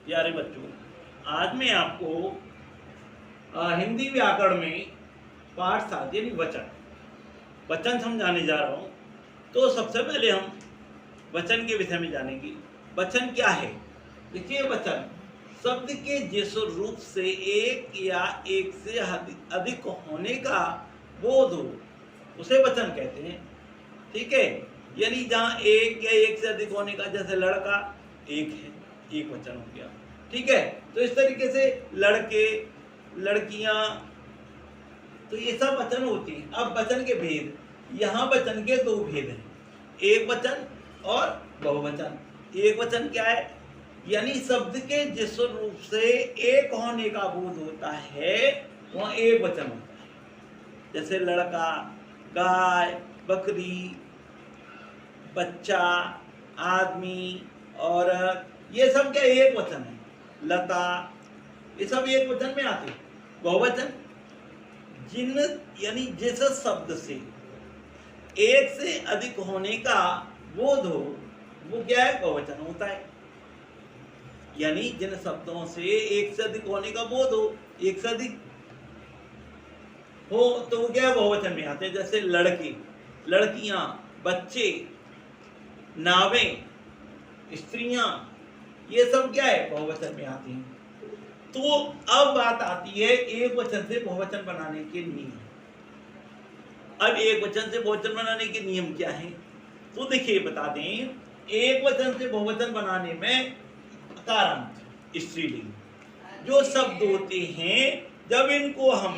प्यारे बच्चों, आज मैं आपको हिंदी व्याकरण में पाठ 7 यानी वचन वचन समझाने जा रहा हूँ। तो सबसे पहले हम वचन के विषय में जानेंगे। वचन क्या है? देखिए, वचन शब्द के जिस रूप से एक या एक से अधिक होने का बोध हो उसे वचन कहते हैं। ठीक है, यानी जहाँ एक या एक से अधिक होने का, जैसे लड़का एक है, एक वचन हो गया। ठीक है, तो इस तरीके से लड़के, लड़कियां, तो ये सब वचन होती हैं। अब वचन के भेद, यहाँ वचन के दो भेद हैं, एक वचन और बहुवचन। एक वचन क्या है? यानी शब्द के जिस रूप से एक होने का बोध होता है वह एक वचन होता है। जैसे लड़का, गाय, बकरी, बच्चा, आदमी, औरत, ये सब क्या एक वचन है। लता, ये सब एक वचन में आते हैं। बहुवचन जिन यानी जिस शब्द से एक से अधिक होने का बोध हो वो क्या है? बहुवचन होता है। यानी जिन शब्दों से एक से अधिक होने का बोध हो, एक से अधिक हो, तो वो क्या है? बहुवचन में आते हैं। जैसे लड़के, लड़कियां, बच्चे, नावें, स्त्रियां, ये सब क्या है? बहुवचन में आती हैं। तो अब बात आती है एक वचन से बहुवचन बनाने के नियम। अब एक वचन से बहुवचन बनाने के नियम क्या हैं? तो देखिए, बता दें, एक वचन से बहुवचन बनाने में अकारांत, स्त्रीलिंग, जो शब्द होते हैं, जब इनको हम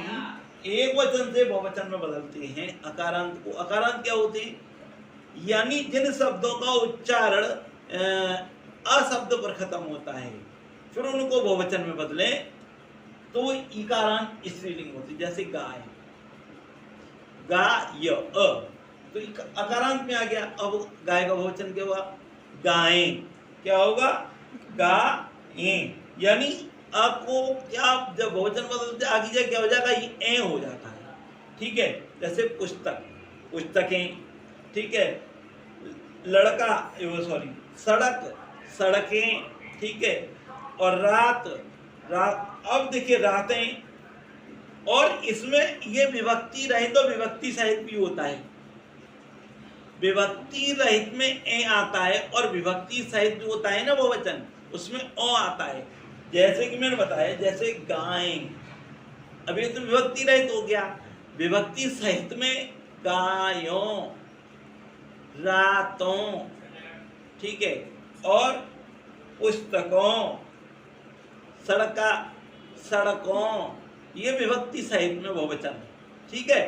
एक वचन से बहुवचन में बदलते हैं अकारांत को, अकारांत क्या होते हैं? यानी जिन शब्दों का उच्चारण अशब्द पर खत्म होता है, फिर उनको बहुवचन में बदलें तो वो इकारांत स्त्रीलिंग होती है। जैसे गाय, गाय, तो अकारांत में आ गया। अब गाय का बहुवचन क्या हुआ? गायें। क्या होगा? गायें। यानी आपको क्या, जब बहुवचन बदलते आगे जाए क्या हो जाएगा? ये ए हो जाता है। ठीक है, जैसे पुस्तक, पुस्तकें। ठीक है, लड़का, सॉरी, सड़क, सड़कें। ठीक है, और रात, रात। अब देखिए, रातें, और इसमें ये विभक्ति रहित और विभक्ति सहित भी होता है। विभक्ति रहित में ए आता है और विभक्ति सहित जो होता है ना बहुवचन, उसमें ओ आता है। जैसे कि मैंने बताया, जैसे गाय, अभी तो विभक्ति रहित हो गया। विभक्ति सहित में गायों, रातों, ठीक है, और पुस्तकों, सड़का, सड़कों, ये विभक्ति सहित में बहुवचन है। ठीक है,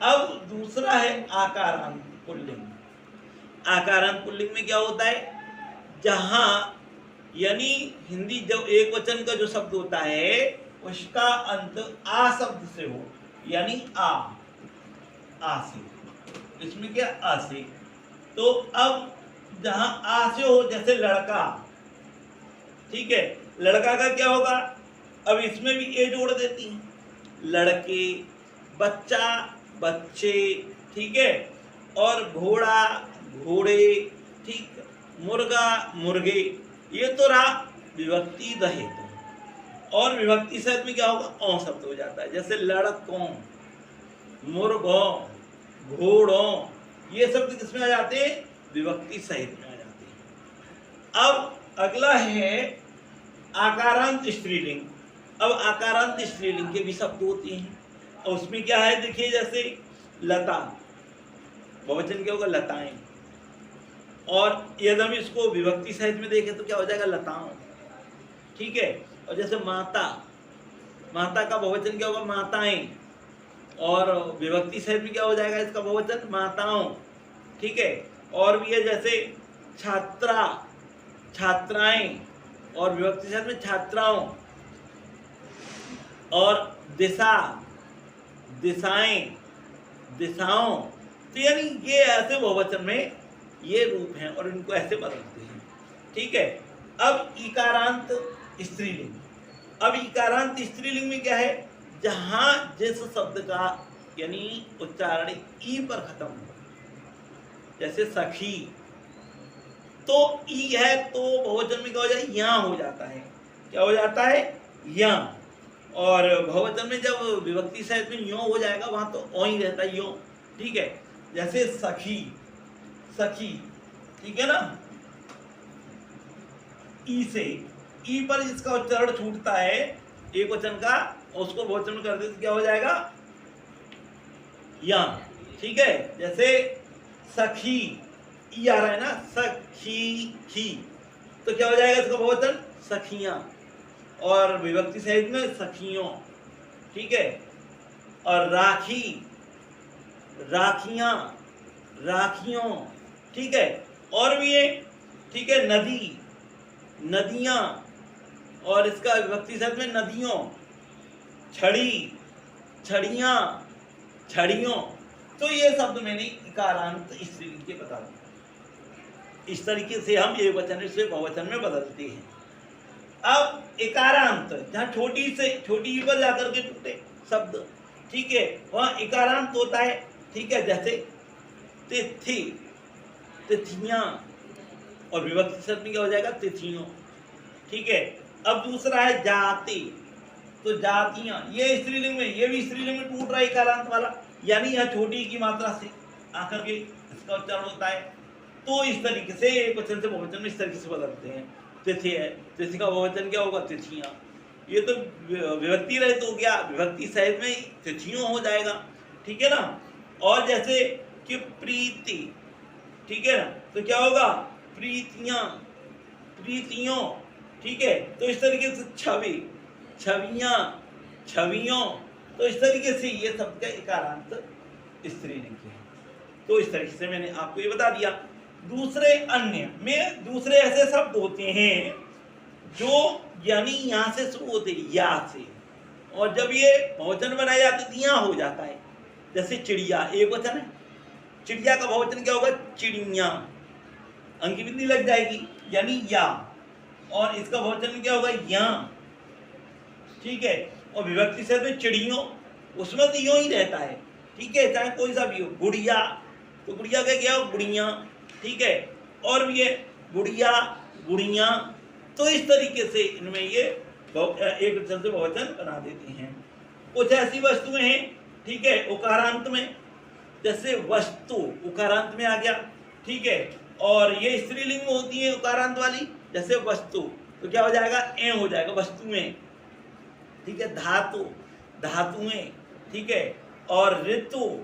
अब दूसरा है आकारांत पुल्लिंग। आकारांत पुल्लिंग में क्या होता है? जहां यानी हिंदी जब एक वचन का जो शब्द होता है उसका अंत आ शब्द से हो, यानी आ से, इसमें क्या? आ से। तो अब जहां आ से हो, जैसे लड़का, ठीक है, लड़का का क्या होगा? अब इसमें भी ए जोड़ देती हैं, लड़के, बच्चा, बच्चे, ठीक है, और घोड़ा, घोड़े, ठीक, मुर्गा, मुर्गे। ये तो रहा विभक्ति रहित, और विभक्ति सहित में क्या होगा? औ शब्द हो जाता है। जैसे लड़कों, मुर्गों, घोड़ों, ये शब्द किसमें आ जाते हैं? विभक्ति सहित में आ जाते हैं। अब अगला है आकारांत स्त्रीलिंग। अब आकारांत स्त्रीलिंग के भी शब्द होते हैं, और उसमें क्या है? देखिए, जैसे लता, बहुवचन क्या होगा? लताएं। और यदि हम इसको विभक्ति सहित में देखें तो क्या हो जाएगा? लताओं। ठीक है, और जैसे माता, माता का बहुवचन क्या होगा? माताएं, और विभक्ति सहित में क्या हो जाएगा इसका बहुवचन? माताओं। ठीक है, और भी है जैसे छात्रा, छात्राएं, और विभक्ति सहित में छात्राओं, और दिशा, दिशाएं, दिशाओं। तो यानी ये ऐसे बहुवचन में ये रूप हैं और इनको ऐसे बदलते हैं। ठीक है, अब इकारांत स्त्रीलिंग। अब इकारांत स्त्रीलिंग में क्या है? जहां जिस शब्द का यानी उच्चारण ई पर खत्म हो, जैसे सखी, तो ई है तो बहुवचन में क्या हो जाए? यहाँ हो जाता है। क्या हो जाता है, या। और बहुवचन में जब विभक्ति सहित में यो हो जाएगा वहां तो ओ ही रहता है, यो। ठीक है, जैसे सखी, सखी, ठीक है ना, ई से, ई पर जिसका उच्चारण छूटता है एक वचन का, उसको बहुवचन में कर दे तो क्या हो जाएगा, या। ठीक है, जैसे सखी, ई आ रहा है ना, सखी खी, तो क्या हो जाएगा इसका बहुवचन, सखियां। और विभक्ति सहित में सखियों। ठीक है, और राखी, राखियां, राखियों। ठीक है, और भी है। ठीक है, नदी, नदियां, और इसका विभक्ति सहित में नदियों। छड़ी, छड़ियां, छड़ियों। तो ये शब्द मैंने इकारांत स्त्रीलिंग के बता दिए। इस तरीके से हम एक वचन से बहुवचन में बदलते हैं। अब इकारांत, जहाँ छोटी से छोटी ई पर जाकर के टूटे शब्द, ठीक है, वहाँ इकारांत होता है। ठीक है, जैसे तिथि, तिथियां, और विभक्ति सहित में क्या हो जाएगा, तिथियों। ठीक है, अब दूसरा है जाति, तो जातियां, ये स्त्रीलिंग में, ये भी स्त्रीलिंग में टूट रहा है इकारांत वाला, यानी यह छोटी की मात्रा से आकर के इसका उच्चारण होता है। तो इस तरीके से एक वचन से बहुवचन में इस तरीके से बदलते हैं। तिथि है, तिथि का बहुवचन क्या होगा, तिथियां। ये तो विभक्ति रहित हो गया, विभक्ति सहित में तिथियों हो जाएगा। ठीक है ना, और जैसे कि प्रीति, ठीक है ना, तो क्या होगा, प्रीतियां, प्रीतियों। ठीक है, तो इस तरीके से छवि, छवियां, छवियों। तो इस तरीके से ये सब का इकारांत स्त्रीलिंग है। तो इस तरीके से मैंने आपको ये बता दिया। दूसरे अन्य में दूसरे ऐसे शब्द होते हैं जो यानी यहां से शुरू होते हैं, या से, और जब ये बहुवचन बनाए जाते हैं यहाँ हो जाता है। जैसे चिड़िया, एक वचन है, चिड़िया का बहुवचन क्या होगा, चिड़िया, अंक की बिंदी लग जाएगी, यानी या, और इसका बहुवचन क्या होगा, या। ठीक है, और विभक्ति से तो चिड़ियों, उसमें तो यो ही रहता है। ठीक है, चाहे कोई सा भी हो, गुड़िया, तो गुड़िया का क्या हो, गुड़िया। ठीक है, और भी है गुड़िया, गुड़िया। तो इस तरीके से इनमें ये एक वचन से बहुवचन बना देते हैं। कुछ ऐसी वस्तुएं हैं, ठीक है, उकारांत में, जैसे वस्तु उकारांत में आ गया। ठीक है, और ये स्त्रीलिंग में होती है उकारांत वाली, जैसे वस्तु, तो क्या हो जाएगा, ए हो जाएगा, वस्तुएं। ठीक है, धातु, धातुएं। ठीक है, और ऋतु,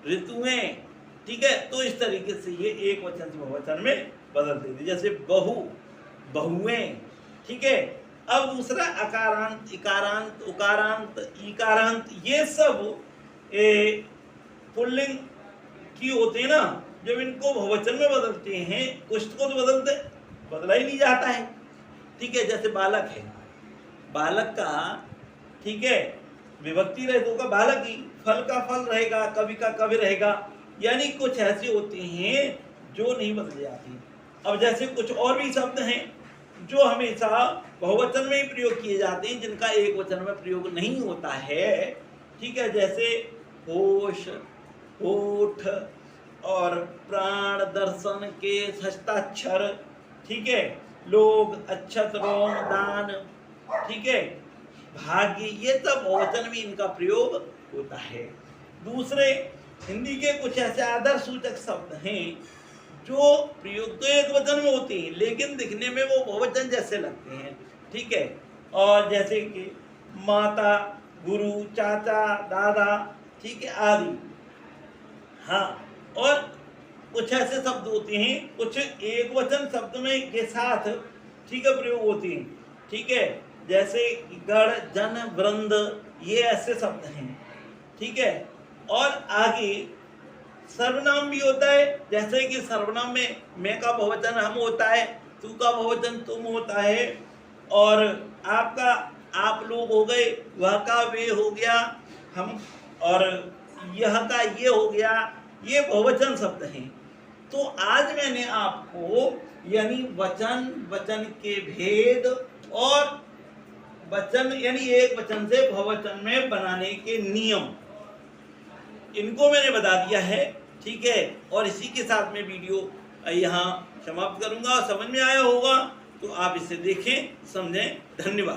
ऋतुएं। ठीक है, तो इस तरीके से ये एक वचन से बहुवचन में बदल देते, जैसे बहु, बहुएं। ठीक है, अब दूसरा अकारांत, इकारांत, उकारांत, ईकारांत, ये सब पुल्लिंग की होते हैं ना, जब इनको बहुवचन में बदलते हैं, कुछ को तो बदला ही नहीं जाता है। ठीक है, जैसे बालक है, बालक का, ठीक है, विभक्ति रहे तो का बालक ही, फल का फल रहेगा, कवि का कवि रहेगा, यानी कुछ ऐसे होते हैं जो नहीं बदले जाते। अब जैसे कुछ और भी शब्द हैं जो हमेशा बहुवचन में ही प्रयोग किए जाते हैं, जिनका एक वचन में प्रयोग नहीं होता है। ठीक है, जैसे होश, होठ, और प्राण, दर्शन, केश, हस्ताक्षर। ठीक है, लोग, अक्षत, रोम, दान। ठीक है, भाग्य, ये सब बहुवचन में इनका प्रयोग होता है। दूसरे हिंदी के कुछ ऐसे आदर सूचक शब्द हैं जो प्रयोग तो एक वचन में होते हैं, लेकिन दिखने में वो बहुवचन जैसे लगते हैं। ठीक है, और जैसे कि माता, गुरु, चाचा, दादा। ठीक है, आदि। हाँ, और कुछ ऐसे शब्द होते हैं, कुछ एक वचन शब्द में के साथ, ठीक है, प्रयोग होते हैं। ठीक है, जैसे गण, जन, वृंद, ये ऐसे शब्द हैं। ठीक है, और आगे सर्वनाम भी होता है, जैसे कि सर्वनाम में मैं का बहुवचन हम होता है, तू का बहुवचन तुम होता है, और आपका आप लोग हो गए, वह का वे हो गया, हम, और यह का ये हो गया, ये बहुवचन शब्द हैं। तो आज मैंने आपको यानी वचन, वचन के भेद, और वचन यानी एक वचन से बहुवचन में बनाने के नियम, इनको मैंने बता दिया है। ठीक है, और इसी के साथ मैं वीडियो यहाँ समाप्त करूंगा। समझ में आया होगा तो आप इसे देखें, समझें। धन्यवाद।